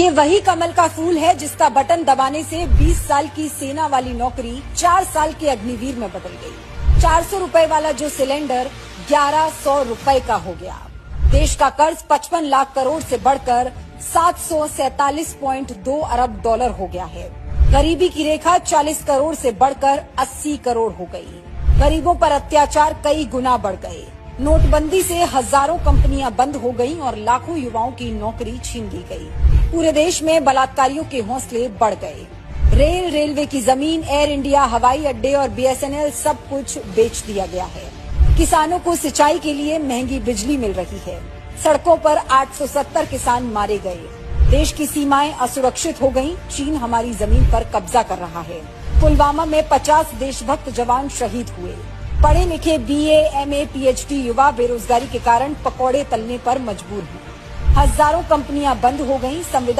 ये वही कमल का फूल है जिसका बटन दबाने से 20 साल की सेना वाली नौकरी 4 साल के अग्निवीर में बदल गई। 400 रुपए वाला जो सिलेंडर 1100 रुपए का हो गया। देश का कर्ज 55 लाख करोड़ से बढ़कर 747.2 अरब डॉलर हो गया है। गरीबी की रेखा 40 करोड़ से बढ़कर 80 करोड़ हो गई। गरीबों पर अत्याचार कई गुना बढ़ गए। नोटबंदी से हजारों कंपनियां बंद हो गईं और लाखों युवाओं की नौकरी छीन ली गई। पूरे देश में बलात्कारियों के हौसले बढ़ गए। रेलवे की जमीन, एयर इंडिया, हवाई अड्डे और BSNL सब कुछ बेच दिया गया है। किसानों को सिंचाई के लिए महंगी बिजली मिल रही है। सड़कों पर 870 किसान मारे गए। देश की सीमाएं असुरक्षित हो गईं। चीन हमारी जमीन पर कब्जा कर रहा है। पुलवामा में 50 देशभक्त जवान शहीद हुए। पढ़े लिखे BA, MA, PhD युवा बेरोजगारी के कारण पकौड़े तलने पर मजबूर हैं। हजारों कंपनियां बंद हो गईं। संविधान